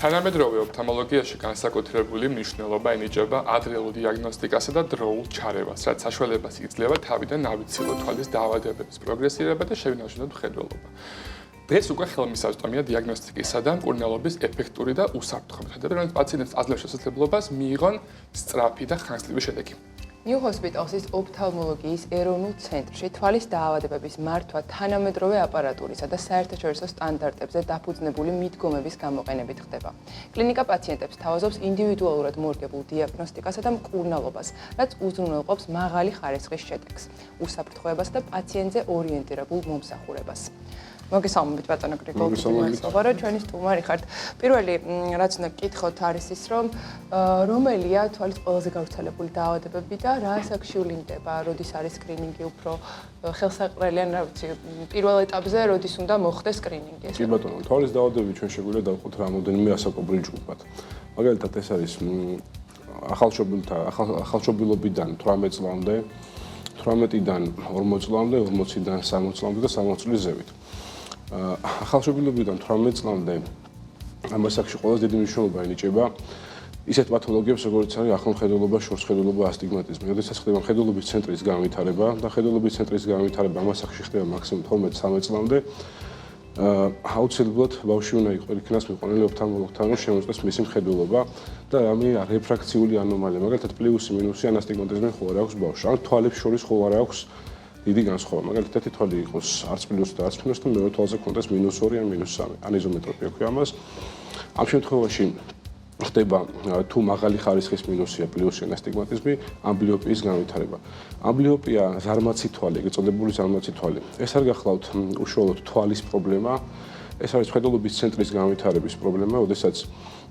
თანამედროვე ოფთალმოლოგიაში განსაკუთრებული მნიშვნელობა ენიჭება ადრეულ დიაგნოსტიკასა და დროულ ჩარევას, რაც საშუალებას იძლევა თავიდან ავიცილო თვალის დაავადებების პროგრესირება და შევინარჩუნოთ მხედველობა. დღეს უკვე ხელმისაწვდომია დიაგნოსტიკისა და მკურნალობის ეფექტური და უსაფრთხო მეთოდები, რომელიც პაციენტებს აძლევს შესაძლებლობას მიიღონ სწრაფი და ხანგრძლივი შედეგი. New Hospitalsის ოფთალმოლოგიის ეროვნულ ცენტრში თვალის დაავადებების მართვა თანამედროვე აპარატურისა და საერთაშორისო სტანდარტებზე დაფუძნებული მიდგომების გამოყენებით ხდება. კლინიკა პაციენტებს თავაზობს ინდივიდუალურად მორგებულ დიაგნოსტიკასა და მკურნალობას, რაც უზრუნველყოფს მაღალი ხარისხის შედეგს, უსაფრთხოებას და პაციენტზე ორიენტირებულ მომსახურებას. მოგესალმებით ბატონო გრიგოლ, მადლობა რომ ჩვენი სტუმარი ხართ. პირველი რაც უნდა გკითხოთ არის ის, რომ რომელია თვალის ყველაზე გავრცელებული დაავადებები და რა ასაკში ვლინდება, როდის არის სკრინინგი უფრო ხელსაყრელი, ან რა ვიცი, პირველ ეტაპზე როდის უნდა მოხდეს სკრინინგი? კი ბატონო, თვალის დაავადებები ჩვენ შეგვიძლია დავყოთ რამოდენიმე ასაკობრივ ჯგუფად. მაგალითად ეს არის ახალშობილობიდან 18 წლამდე, 18-დან 40 წლამდე, 40-დან 60 წლამდე და 60 წლის ზევით. ახალშობილობიდან 18 წლამდე ამ ასაკში ყველაზე დიდი მნიშვნელობა ენიჭება ისეთ პათოლოგიებს, როგორც არის ახლომხედველობა, შორსხედველობა, ასტიგმატიზმი. როდესაც ხდება მხედველობის ცენტრის განვითარება და მხედველობის ცენტრის განვითარება ამ ასაკში ხდება მაქსიმუმ 12-13 წლამდე, აუცილებლად ბავშვი უნდა იქნას მიყვანილი ოფთალმოლოგთან, რომ შემოწმოს მისი მხედველობა და რამე რეფრაქციული ანომალია, მაგალითად პლუსი, მინუსი, ან ასტიგმატიზმი ხო არ აქვს ბავშვს. ან თვალებს შორის ხო არ აქვს დიდი განსხვავება. მაგალითად, ერთი თვალი იყოს არც პლუსი და არც მინუსი და მეორე თვალზე ქონდეს -2 ან -3, ან იზომეტროპია ქვია ამას. ამ შემთხვევაში ხდება თუ მაღალი ხარისხის მინუსია, პლუსი ან ასტიგმატიზმი, ამბლიოპიის განვითარება. ამბლიოპია ზარმაცი თვალი, ეგრეთ ზარმაცი თვალი. ეს არ გახლავთ უშუალოდ თვალის პრობლემა, ეს არის მხედველობის ცენტრის განვითარების პრობლემა, როდესაც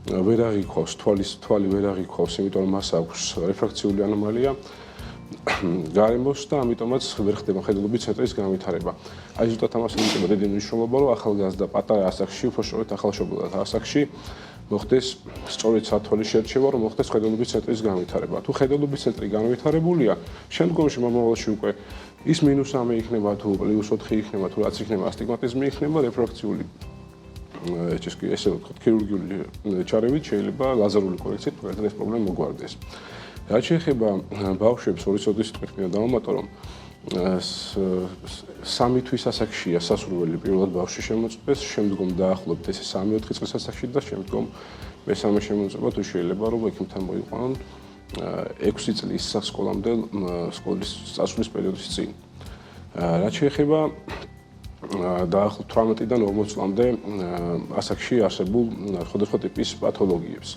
ვერ აღიქვავს თვალი ვერ აღიქვავს, იმიტომ რომ მას აქვს რეფრაქციული ანომალია გარემოს და ამიტომაც ვერ ხდება მხედველობის ცენტრის განვითარება. აი ზუსტად ამას ემიჯნება დიდი მნიშვნელობა, რომ ახალგაზრდა პატარა ასაკში, უფრო სწორედ ახალშობილად ასაკში მოხდეს სწორედ სათვალის შერჩევა, რომ მოხდეს მხედველობის ცენტრის განვითარება. თუ მხედველობის ცენტრი განვითარებულია, შემდგომში მომავალში უკვე ის -3 იქნება, თუ +4 იქნება, თუ რაც იქნება, ასტიგმატიზმი იქნება, რეფრაქციული ესე ვთქვათ, ქირურგიული ჩარევით შეიძლება ლაზერული კორექციით მაგალითად ეს პრობლემა მოგვარდეს. რაც შეეხება ბავშვებს, ორი სოდის სიტყვით მინდა დავამატო, რომ 3 თვის ასაკშია სასურველი პირველად ბავშვი შემოწმდეს, შემდგომ დაახლოებით ესე 3-4 წლის ასაკში და შემდგომ მესამე შემოწმება თუ შეიძლება რომ ექიმთან მოიყვანონ 6 წლის სკოლამდე სკოლის წასვლის პერიოდის წინ. რაც შეეხება დაახლოებით 18-დან 40 წლამდე ასაკში არსებულ სხვადასხვა ტიპის პათოლოგიებს.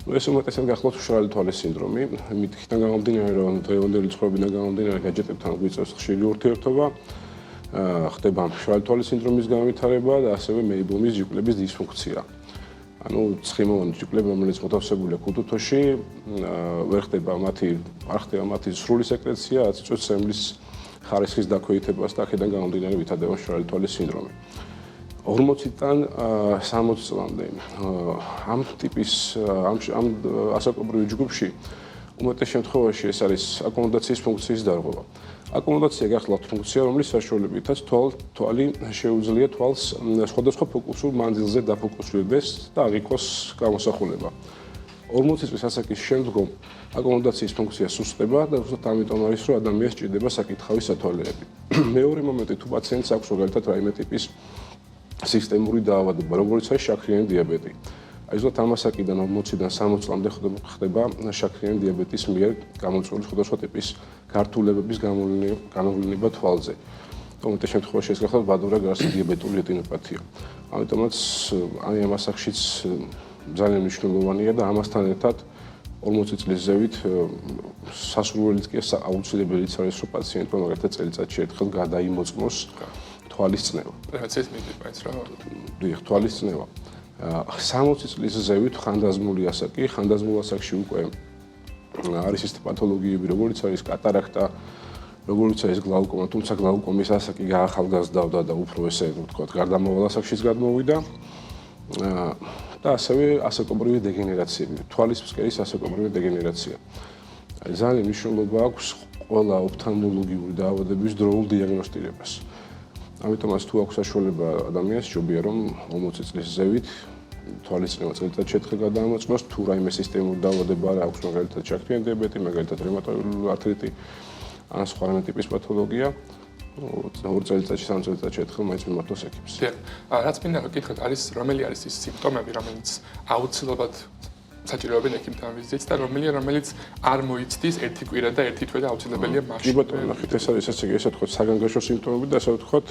ეს უმეტესად გახლავთ მშრალი თვალის სინდრომი, მითხრიდან გამომდინარე, რომ დღევანდელი ცხოვრებიდან გამომდინარე გაჯეტებთან გვიწევს ხშირი ურთიერთობა, ხდება მშრალი თვალის სინდრომის განვითარება და ასევე მეიბლომის ჯიკლების დისფუნქცია. ანუ ცხიმოვანი ჯიკლები, რომელიც მოთავსებულია ქუთუთოში, ვერ ხდება მათი სრული სეკრეცია, რაც იწვევს სემლის ხარისხის დაქვეითებას და აქედან გამომდინარე ვითარდება მშრალი თვალის სინდრომი. 40-დან 60 წლამდე ამ ტიპის ამ ასაკობრივ ჯგუფში უმეტეს შემთხვევაში ეს არის აკომოდაციის ფუნქციის დარღვევა. აკომოდაცია გახლავთ ფუნქცია, რომლის საშუალებითაც თვალი შეუძლია თვალს სხვადასხვა ფოკუსურ მანძილზე დაფოკუსირდეს და აღიქვას გამოსახულება. 40 წლის ასაკის შემდგომ აკომოდაციის ფუნქცია სუსტდება და უბრალოდ ამიტომ არის, რომ ადამიანს სჭირდება საკითხავი სათვალეები. მეორე მომენტი, თუ პაციენტს აქვს მაგალითად რაიმე ტიპის სისტემური დაავადება, როგორც არის შაქრიანი დიაბეტი. აი ზუსტად ამ ასაკიდან 40-დან 60 წლამდე ხდება შაქრიანი დიაბეტის მიერ გამოწვეული სხვადასხვა ტიპის გართულებების გამოვლენა თვალზე. უმეტეს შემთხვევაში ეს გახლავთ ბადურა-გარსი დიაბეტური რეტინოპათია. ამიტომაც ამ ასაკშიც ძალიან მნიშვნელოვანია და ამასთან ერთად 40 წლის ზევით სასურველიც კი აუცილებელიც არის, რომ პაციენტმა მაგალითად წელიწადში ერთხელ გადაიმოწმოს თვალის წნევა. პრევენციის მიზნით მაინც რა. დიახ, თვალის წნევა. 60 წლის ზევით ხანდაზმული ასაკი, ხანდაზმულ ასაკში უკვე არის ის პათოლოგიები, როგორც არის კატარაქტა, როგორც არის გლაუკომა, თუმცა გლაუკომის ასაკი გაახალგაზრდავდა და უფრო ესე ვთქვათ, გარდამავალ ასაკშიც გადმოვიდა. და ასევე ასაკობრივი დეგენერაციები, თვალის ფსკერის ასაკობრივი დეგენერაცია. ძალიან მნიშვნელობა აქვს ყველა ოფთალმოლოგიური დაავადების დროულ დიაგნოსტირებას. ამიტომაც თუ აქვს საშუალება ადამიანს, ჯობია რომ 40 წლის ზევით თვალისწინებაც წელიწადში გადაამოწმოს, თუ რაიმე სისტემური დაავადება არ აქვს, მაგალითად შაქრიანი დიაბეტი, მაგალითად რევმატოიდული ართრიტი, ან სხვა რაიმე ტიპის პათოლოგია, 2 წელიწადში, 3 წელიწადში ერთხელ მაინც მიმართოს ექიმს. დიახ. რაც მინდა გითხრათ, რომელი არის ის სიმპტომები, რომელიც აუცილებლად საჭიროებენ ექიმთან ვიზიტს და რომელიც არ მოიცდის ერთი კვირა და ერთი თვე და აუცილებელია მაშინ. კი ბატონო, ნახეთ, ეს არის ესე ვთქვათ, საგანგაშო სიმპტომები და ასე ვთქვათ,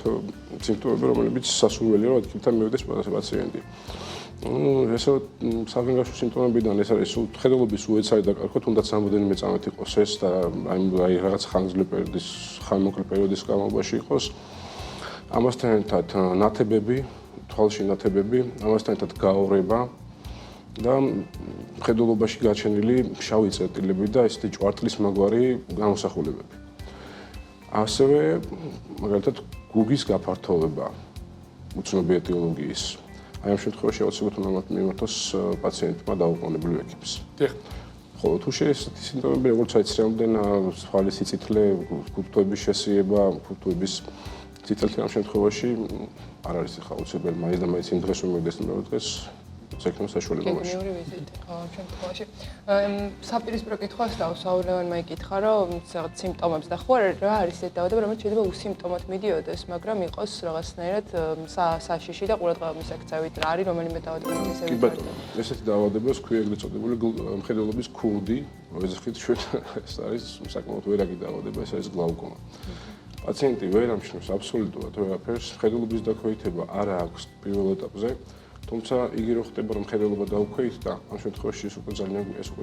სიმპტომები, რომლებიც სასურველია, რომ ექიმთან მივიდეს პაციენტი. ესე საგანგაშო სიმპტომებიდან ეს არის ხედელობის უეცარი დაკარგვა, თუნდაც რამოდენიმე წამით იყოს ეს და აი რაღაც ხანმოკლე პერიოდის განმავლობაში იყოს. ამასთან ერთად ნათებები, თვალში ნათებები, ამასთან ერთად გაორება და ხედულობაში გაჩენილი შავი წერტილები და ესეთი ჭვარტლის მაგვარი გამოსახულებები. ასევე მაგალითად გუგის გაფართოვება უცნობი ეტიოლოგიის. აი ამ შემთხვევაში აუცილებლად მიმართოს პაციენტმა დაუყოვნებლივ ექიმს. დიახ. ხოლო თუ ესეთი სიმპტომები, როგორც აი ცრემლდენა, თვალის სიწითლე, ფურთოების შესიება, ფურთოების სიწითლე ამ შემთხვევაში არ არის ხა აუცილებელი მაინც და მაინც იმ დღეს რომ მივიდეს მეორე დღეს ზექნოს საშუალება მაშინ. გეგმიური ვიზიტი ხო ამ შემთხვევაში. საპირისპირო კითხვას დავსაულებანმა იკითხა, რომ რაღაც სიმპტომებს და ხო რა არის ეს დაავადება, რომელიც შეიძლება უსიმპტომოდ მიდიოდეს, მაგრამ იყოს რაღაცნაირად საშიში და ყურადღება მისაქცევით რა არის რომელიმე დაავადება ისე კი ბატონო, ესეთი დაავადებას ქვია ეგრეთ წოდებული მხედველობის ქურდი, ვეძახით ჩვენ ეს არის საკმაოდ ვერაგი დაავადება, ეს არის გლაუკომა. პაციენტი ვერ ამჩნევს აბსოლუტურად ვერაფერს, მხედველობის დაქვეითება არ აქვს პირველ ეტაპზე. თუმცა იგი რო ხდება რომ მხედველობა დაუქვეითდა, ამ შემთხვევაში ეს უკვე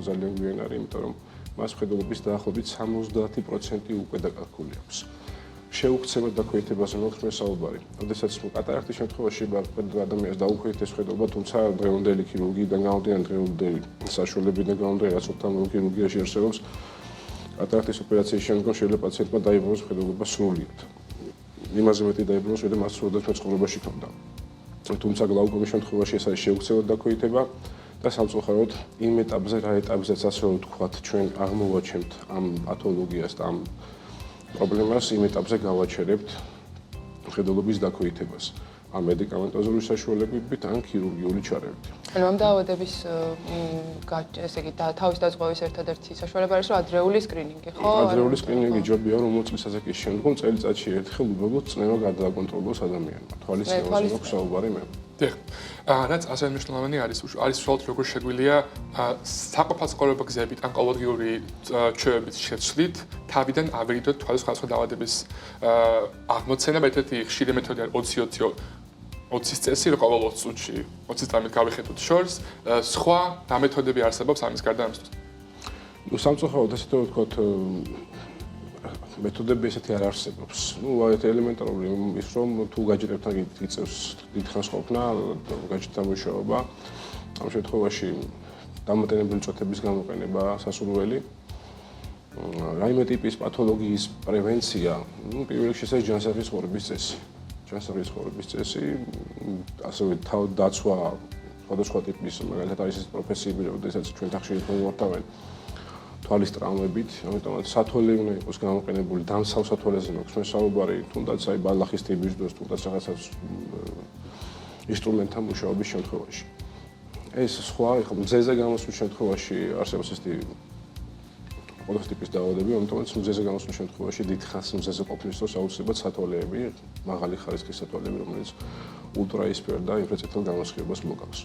ძალიან გვიან არის, იმიტომ რომ მას მხედველობის დაახლოებით 70% უკვე დაკარგული აქვს. შეუქცევად დაქვეითებაზე მოხდა საუბარი. როდესაც კატარაქტის შემთხვევაში ადამიანს დაუქვეითდეს მხედველობა, თუმცა დღევანდელი ქირურგიიდან გამომდინარე, დღევანდელი საშუალებიდან გამომდინარე, რაც ოფთალმოლოგიური ქირურგიაში არსებობს, კატარაქტის ოპერაციის შემდგომ შეიძლება პაციენტმა დაიბრუნოს მხედველობა სრულიად. იმაზე მეტი დაიბრუნოს, ვიდრე მას სრულად მეცხოვრებაში ჰქონდა. თუმცა გლაუკომის შემთხვევაში ეს არის შეუქცევად დაქვეითება და სამწუხაროდ იმ ეტაპზე რა ეტაპზეც ასე ვთქვათ ჩვენ აღმოვაჩენთ ამ პათოლოგიას და ამ პრობლემას იმ ეტაპზე გავაჩერებთ მხედველობის დაქვეითებას ამ მედიკამენტოზური საშუალებებით ან ქირურგიული ჩარევით. ანუ ამ დაავადების ესე იგი თავის დაზღვევის ერთადერთი საშუალება არის რომ ადრეული სკრინინგი, ხო? ადრეული სკრინინგი ჯობია რომ 20 წლის ასაკის შემდგომ წელიწადში ერთხელ უბრალოდ წნევა გადააკონტროლოს ადამიანმა. თვალის წნევაზე აქვს საუბარი მე. დიახ. რაც ასევე მნიშვნელოვანი არის უშუალოდ როგორ შეგვიძლია საყოფაცხოვრებო გზებით ონკოლოგიური ჩვევების შეცვლით თავიდან ავერიდოთ თვალის სხვადასხვა დაავადების აღმოცენა. ერთ-ერთი ხშირი მეთოდი არის 20 წესი, რო ყოველ 20 წუთში 20 წამით გავიხედოთ შორს, სხვა რა მეთოდები არსებობს ამის გარდა ამისთვის? ნუ სამწუხაროდ ესე ვთქვათ მეთოდები ესეთი არ არსებობს. ნუ აი ელემენტარული ის რომ თუ გაჯერებთან გიწევს დიდხანს ყოფნა, გაჯერთან მუშაობა, ამ შემთხვევაში დამატებითი წვეთების გამოყენება სასურველი. რაიმე ტიპის პათოლოგიის პრევენცია, ნუ პირველ რიგში ეს ჯანსაღი ცხოვრების წესი. ჯანსაღი ცხოვრების წესი, ასევე დაცვა სხვადასხვა ტიპის, მაგალითად არის ეს პროფესიები, როდესაც ჩვენ ხშირად მოვართავენ თვალის ტრავმებით, ამიტომაც სათვალე უნდა იყოს გამოყენებული, დამსავ სათვალეზე მაქვს მე საუბარი, თუნდაც აი ბალახის ტიპის დროს, თუნდაც რაღაცას ინსტრუმენტთან მუშაობის შემთხვევაში. ეს სხვა, ხო, მზეზე გამოსვლის შემთხვევაში არსებობს ესეთი ყოველთვის ტიპის დაავადებები, ამიტომაც მზეზე გამოსვლის შემთხვევაში დიდხანს მზეზე ყოფნის დროს აუცილებლად სათვალეები, მაღალი ხარისხის სათვალეები, რომელიც ულტრაისფერ და ინფრაწითელ გამოსხივებას მოგავს.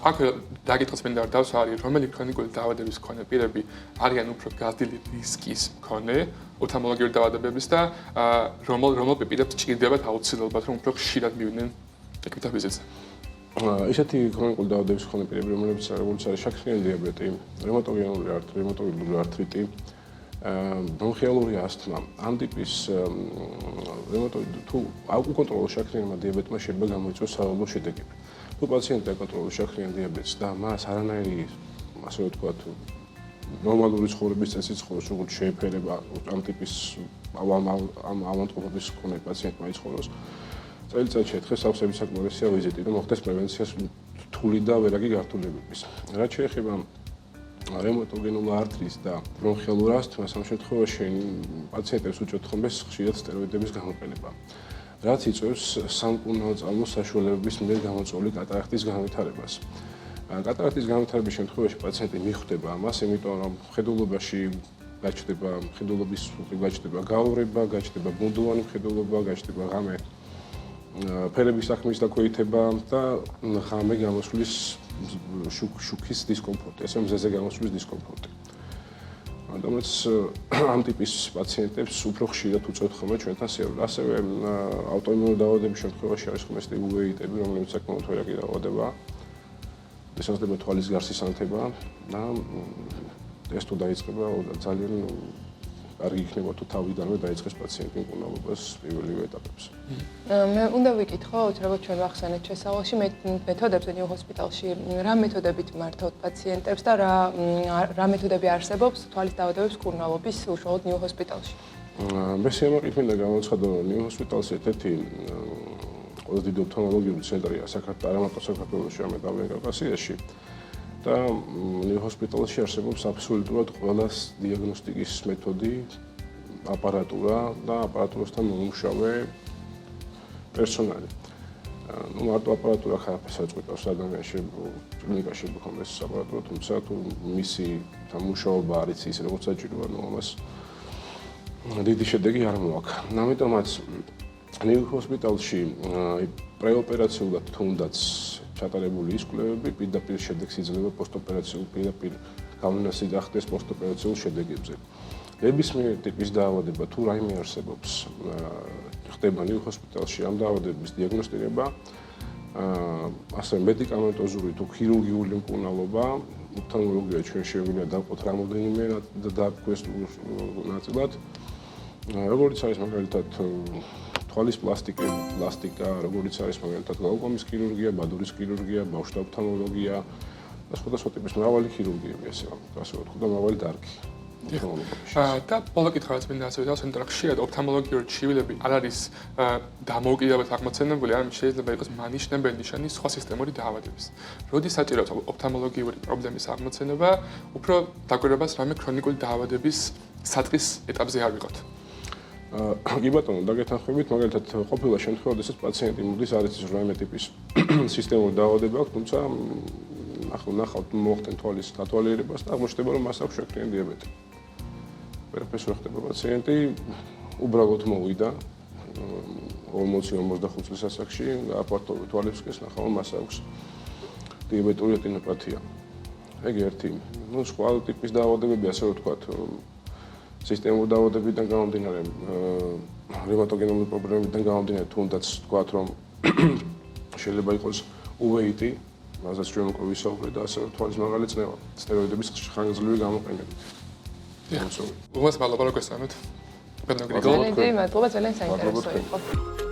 აქ დაგითხრათ მინდა დავს არის რომელი ქრონიკული დაავადების მქონე პირები არიან უფრო გაზრდილი რისკის მქონე ოფთალმოლოგიური დაავადებების და რომელ პირებს ჭირდებათ აუცილებლად რომ უფრო ხშირად მივიდნენ ექიმთან ვიზიტზე. ესეთი ქრონიკული დაავადების მქონე პირები, რომლებიც არის შაქრიანი დიაბეტი, რევმატოიდული ართრიტი, bronchialuri asthma, ამ ტიპის რევმატოიდული თუ უკონტროლო შაქრიანმა დიაბეტმა შეიძლება გამოიწვიოს სავალო შედეგები. თუ პაციენტი აკონტროლოს შაქრიან დიაბეტს და მას არანაირი, ასე ვთქვათ, ნორმალური ცხოვრების წესი ცხოვრობს, როგორც შეეფერება ამ ტიპის ავადმყოფობის მქონე პაციენტმა იცხოვროს, წელიწადში ერთხელ სავსების საკმარისია ვიზიტი, რომ მოხდეს პრევენციას რთული და ვერაგი გართულებების. რაც შეეხება რევმატოგენულ ართრის და bronchialur asthmas ამ შემთხვევაში პაციენტებს უჭირთ ხოლმე ხშირად სტეროიდების გამოყენება. რაც იწვევს სამკურნალო წამოს საშუალებების მიერ გამოწვეული კატარაქტის განვითარებას. კატარაქტის განვითარების შემთხვევაში პაციენტი მიხვდება ამას, იმიტომ რომ მხედველობაში გაჩნდება მხედველობის გაჩნდება გაურება, გაჩნდება ბუნდოვანი მხედველობა, გაჩნდება ღამე ფერების საქმის დაქვეითება და ღამე გამოსვლის შუქის დისკომფორტი, ესე მზეზე გამოსვლის დისკომფორტი. ამიტომაც ამ ტიპის პაციენტებს უფრო ხშირად უწევთ ხოლმე ჩვენთან სიარულს. ასევე ავტოიმუნური დაავადების შემთხვევაში არის ხოლმე უვეიტები, რომლებიც საკმაოდ ვერაგი დაავადებაა. ესაზღვრება თვალის გარსის ანთება და ეს თუ დაიწყება ძალიან კარგი იქნება თუ თავიდანვე დაიწყეს პაციენტი მკურნალობას პირველივე ეტაპებში. მე უნდა ვიკითხო, უცებად ჩვენ ვახსენეთ შესავალში მეთოდებზე ნიუ ჰოსპიტალში, რა მეთოდებით მართავთ პაციენტებს და რა მეთოდები არსებობს თვალის დაავადებების მკურნალობის უშუალოდ ნიუ ჰოსპიტალში? მე სიამაყით მინდა გამოცხადო, რომ ნიუ ჰოსპიტალში ერთ-ერთი ყველაზე დიდი ოფთალმოლოგიური ცენტრია არა მარტო საქართველოში, არამედ ამიერკავკასიაში. და ნიუ ჰოსპიტალში არსებობს აბსოლუტურად ყველა დიაგნოსტიკის მეთოდი, აპარატურა და აპარატურასთან მომუშავე პერსონალი. მარტო აპარატურა ხარაფერს აწყვეტავს ადამიანში, კლინიკაში მქონდეს აპარატურა, თუმცა თუ მისი მუშაობა არ იცის, როგორც საჭიროა, ამას დიდი შედეგი არ მოაქვს. ამიტომაც ნიუ ჰოსპიტალში პრეოპერაციულად თუნდაც ჩატარებული ის კვლევები პირდაპირ შედეგს იძლევა პოსტოპერაციულ პირდაპირ გავლენას იძლევა პოსტოპერაციულ შედეგებზე. ნებისმიერ ტიპის დაავადება თუ რაიმე არსებობს, ხდება ნიუ ჰოსპიტალში ამ დაავადების დიაგნოსტირება, ასევე მედიკამენტოზური თუ ქირურგიული მკურნალობა, ოფთალმოლოგია ჩვენ შეგვიძლია დავყოთ რამოდენიმე დაფქვეს ნაწილად, როგორც არის მაგალითად თვალის პლასტიკა, როგორც არის მაგალითად გლაუკომის ქირურგია, ბადურის ქირურგია, ბავშვთა ოფთალმოლოგია და სხვადასხვა ტიპის მრავალი ქირურგიები, ასე ვთქვათ, და მრავალი დარგი. და ბოლო კითხვაც მინდა ასე ვთქვათ, რომ ხშირად ოფთალმოლოგიური ჩივილები არ არის დამოუკიდებლად აღმოცენებული, არამედ შეიძლება იყოს მანიშნებელი ნიშანი სხვა სისტემური დაავადების. როდის საჭიროა ოფთალმოლოგიური პრობლემის აღმოცენება, უფრო დაკვირვებას რამე ქრონიკული დაავადების საწყის ეტაპზე არ ვიყოთ. კი ბატონო, დაგეთანხმებით, მაგალითად ყოფილა შემთხვევა, როდესაც პაციენტი მოდის არ იცის რაიმე ტიპის სისტემური დაავადება აქვს, თუმცა ნახავთ მოახდენ თვალის დათვალიერებას და აღმოჩნდება, რომ მას აქვს შეკრიანი დიაბეტი. ვერაფერს ვერ ხდება პაციენტი, უბრალოდ მოვიდა 40-45 წლის ასაკში, აპარატო თვალებსკეს ნახავ, მას აქვს დიაბეტური რეტინოპათია. ეგ ერთი. სხვა ტიპის დაავადებები, ასე ვთქვათ, სისტემური დაავადებიდან გამომდინარე, რევმატოგენური პრობლემებიდან გამომდინარე, თუნდაც ვთქვათ, რომ შეიძლება იყოს უვეიტი, რასაც ჩვენ უკვე ვისაუბრეთ და ასევე თვალის მაღალი წნევა, სტეროიდების ხანგრძლივი გამოყენებით. უღმას მადლობა, რომ გესწამეთ. ძალიან დიდი მადლობა, ძალიან საინტერესო იყო.